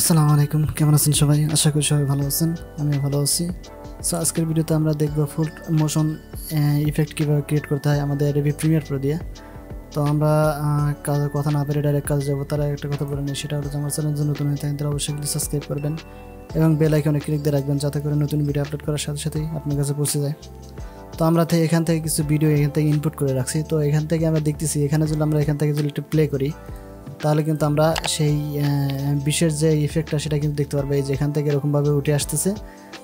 আসসালামু আলাইকুম, কেমন আছেন সবাই? আশা করি সবাই ভালো আছেন, আমিও ভালো আছি। সো আজকের ভিডিওতে আমরা দেখব ফুল মোশন ইফেক্ট কীভাবে ক্রিয়েট করতে হয় আমাদের অ্যাডোবি প্রিমিয়ার প্রো দিয়ে। তো আমরা কথা না পেরে ডাইরেক্ট কাজ যাবো। তারা একটা কথা বলে নিই, সেটা হলো যে আমার চ্যানেল যদি নতুন হয়ে থাকেন তাহলে অবশ্যই সাবস্ক্রাইব করবেন এবং বেল আইকনে ক্লিক দিয়ে রাখবেন, যাতে করে নতুন ভিডিও আপলোড করার সাথে সাথেই আপনার কাছে পৌঁছে যায়। তো আমরা এখান থেকে কিছু ভিডিও এখান থেকে ইনপুট করে রাখছি। তো এখান থেকে আমরা দেখতেছি, এখানে যদি আমরা এখান থেকে যদি একটু প্লে করি তাহলে কিন্তু আমরা সেই বিশেষ যে ইফেক্টটা সেটা কিন্তু দেখতে পারবো। এই যে এখান থেকে এরকমভাবে উঠে আসতেছে।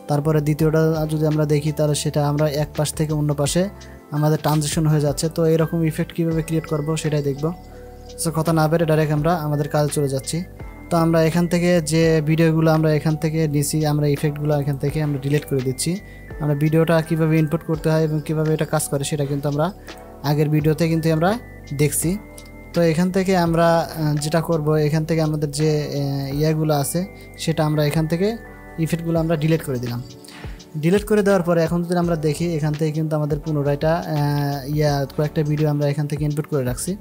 তারপরে দ্বিতীয়টা যদি আমরা দেখি তাহলে সেটা আমরা এক পাশ থেকে অন্য পাশে আমাদের ট্রানজিশন হয়ে যাচ্ছে। তো এরকম ইফেক্ট কীভাবে ক্রিয়েট করব সেটাই দেখব। সো কথা না বেরে ডাইরেক্ট আমরা আমাদের কাজে চলে যাচ্ছি। তো আমরা এখান থেকে যে ভিডিওগুলো আমরা এখান থেকে নিছি, আমরা ইফেক্টগুলো এখান থেকে আমরা ডিলিট করে দিচ্ছি। আমরা ভিডিওটা কীভাবে ইনপুট করতে হয় এবং কীভাবে এটা কাজ করে সেটা কিন্তু আমরা আগের ভিডিওতে কিন্তু আমরা দেখছি। তো এখান থেকে আমরা যেটা করব, এখান থেকে আমাদের যে ইয়াগুলো আছে সেটা আমরা এখান থেকে ইফেক্টগুলো আমরা ডিলিট করে দিলাম। ডিলিট করে দেওয়ার পরে এখন যদি আমরা দেখি, এখান থেকে কিন্তু আমাদের পুনরায়টা কয়েকটা ভিডিও আমরা এখান থেকে ইনপুট করে রাখছি।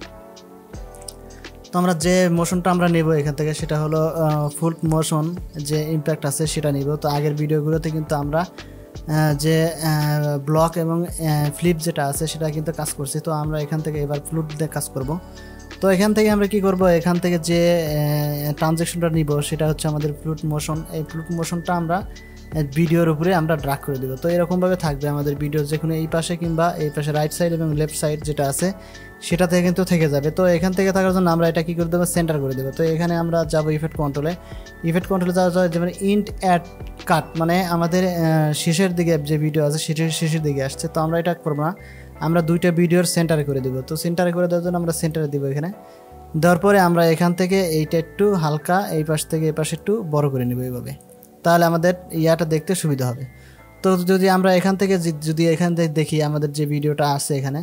তো আমরা যে মোশনটা আমরা নেব এখান থেকে সেটা হলো ফুল মোশন যে ইম্প্যাক্ট আছে সেটা নিব। তো আগের ভিডিওগুলোতে কিন্তু আমরা যে ব্লক এবং ফ্লিপ যেটা আছে সেটা কিন্তু কাজ করছি। তো আমরা এখান থেকে এবার ফ্লুট দিয়ে কাজ করব। তো এখান থেকে আমরা কি করব, এখান থেকে যে ট্রানজ্যাকশনটা নিব সেটা হচ্ছে আমাদের ফ্লুট মোশন। এই ফ্লুট মোশনটা আমরা ভিডিওর উপরে আমরা ড্রাগ করে দেব। তো এরকমভাবে থাকবে আমাদের ভিডিও, যেখানে এই পাশে কিংবা এই পাশে রাইট সাইড এবং লেফট সাইড যেটা আছে সেটাতে কিন্তু থেকে যাবে। তো এখান থেকে থাকার জন্য আমরা এটা কী করে দেবো, সেন্টার করে দেবো। তো এখানে আমরা যাবো ইফেক্ট কন্ট্রোলে। ইফেক্ট কন্ট্রোলে যাওয়া যায় যেমন ইন্ট অ্যাড কাট, মানে আমাদের শেষের দিকে যে ভিডিও আছে শেষের দিকে আসছে। তো আমরা এটা করবো না, আমরা দুইটা ভিডিওর সেন্টারে করে দেবো। তো সেন্টারে করে দেওয়ার জন্য আমরা সেন্টারে দেবো। এখানে দেওয়ার পরে আমরা এখান থেকে এইটা একটু হালকা এই পাশ থেকে এই পাশে একটু বড় করে নেবো এইভাবে, তাহলে আমাদের ইয়াটা দেখতে সুবিধা হবে। তো যদি আমরা এখান থেকে দেখি আমাদের যে ভিডিওটা আছে এখানে,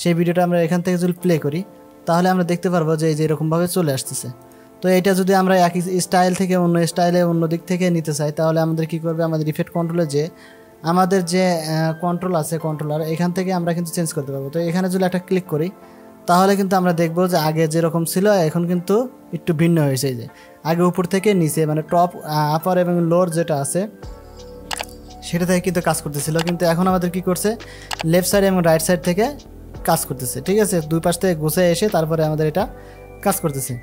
সেই ভিডিওটা আমরা এখান থেকে যদি প্লে করি তাহলে আমরা দেখতে পারবো যে এই যে এরকমভাবে চলে আসতেছে। তো এটা যদি আমরা একই স্টাইল থেকে অন্য স্টাইলে অন্য দিক থেকে নিতে চাই তাহলে আমাদের কী করবে, আমাদের ইফেক্ট কন্ট্রোলে যে আমাদের যে কন্ট্রোল আছে কন্ট্রোলার, এখান থেকে আমরা কিন্তু চেঞ্জ করতে পারবো। তো এখানে যদি একটা ক্লিক করি তাহলে কিন্তু আমরা দেখবো যে আগে যেরকম ছিল এখন কিন্তু একটু ভিন্ন হয়েছে। এই যে আগে উপর থেকে নিচে মানে টপ আপার এবং লোর যেটা আছে সেটা থেকে কিন্তু কাজ করতেছিল, কিন্তু এখন আমাদের কি করছে, লেফট সাইড এবং রাইট সাইড থেকে কাজ করতেছে। ঠিক আছে, দুই পাশ থেকে গুছিয়ে এসে তারপরে আমাদের এটা কাজ করতেছে।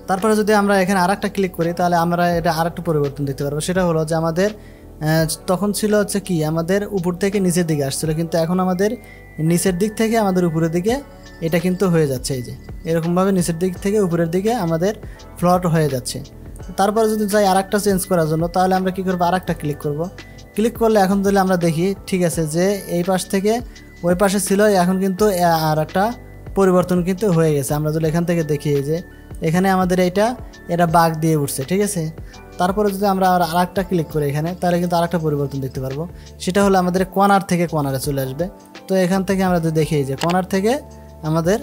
তারপরে যদি আমরা এখানে আরেকটা ক্লিক করি তাহলে আমরা এটা আরেকটু পরিবর্তন দেখতে পারবো। সেটা হলো যে আমাদের তখন ছিল হচ্ছে কি, আমাদের উপর থেকে নিচের দিকে আসছিল, কিন্তু এখন আমাদের নিচের দিক থেকে আমাদের উপরের দিকে এটা কিন্তু হয়ে যাচ্ছে। এই যে এরকমভাবে নিচের দিক থেকে উপরের দিকে আমাদের ফ্লট হয়ে যাচ্ছে। তারপরে যদি চাই আরেকটা চেঞ্জ করার জন্য তাহলে আমরা কী করবো, আরেকটা ক্লিক করব। ক্লিক করলে এখন যদি আমরা দেখি, ঠিক আছে, যে এই পাশ থেকে ওই পাশে ছিল, এখন কিন্তু আর একটা পরিবর্তন কিন্তু হয়ে গেছে। আমরা যদি এখান থেকে দেখি যে এখানে আমাদের এটা বাগ দিয়ে উঠছে। ঠিক আছে, তারপরে যদি আমরা আরেকটা ক্লিক করি এখানে তাহলে কিন্তু আরেকটা পরিবর্তন দেখতে পারবো। সেটা হলো আমাদের কর্নার থেকে কর্নারে চলে আসবে। তো এখান থেকে আমরা যদি দেখি যে কর্নার থেকে আমাদের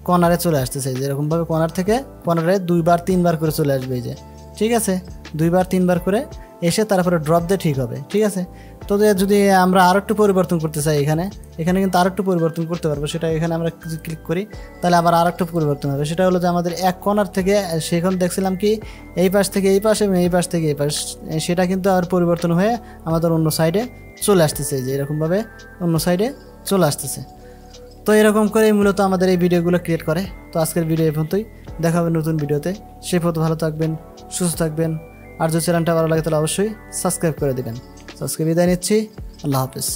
কর্নারে চলে আসতেছে, যেরকমভাবে কর্নার থেকে কর্নারে 2-3 বার করে চলে আসবে। এই যে ঠিক আছে, 2-3 বার করে এসে তারপরে ড্রপ দিয়ে ঠিক হবে। ঠিক আছে, তো যদি আমরা আরও একটু পরিবর্তন করতে চাই এখানে কিন্তু আরও একটু পরিবর্তন করতে পারবো। সেটা এখানে আমরা যদি ক্লিক করি তাহলে আবার আরও একটু পরিবর্তন হবে। সেটা হলো যে আমাদের এক কর্নার থেকে সেখান দেখছিলাম কি এই পাশ থেকে এই পাশ এবং এই পাশ থেকে এই পাশ, সেটা কিন্তু আবার পরিবর্তন হয়ে আমাদের অন্য সাইডে চলে আসতেছে। যে এরকমভাবে অন্য সাইডে চলে আসতেছে। তো এরকম করে মূলত আমাদের এই ভিডিওগুলো ক্রিয়েট করে। তো আজকের ভিডিও এই পর্যন্তই, দেখা হবে নতুন ভিডিওতে। সে পথ ভালো থাকবেন, সুস্থ থাকবেন, আর যদি চ্যানেলটা ভালো লাগে তাহলে অবশ্যই সাবস্ক্রাইব করে দেবেন। আজকে বিদায় নিচ্ছি, আল্লাহ হাফেজ।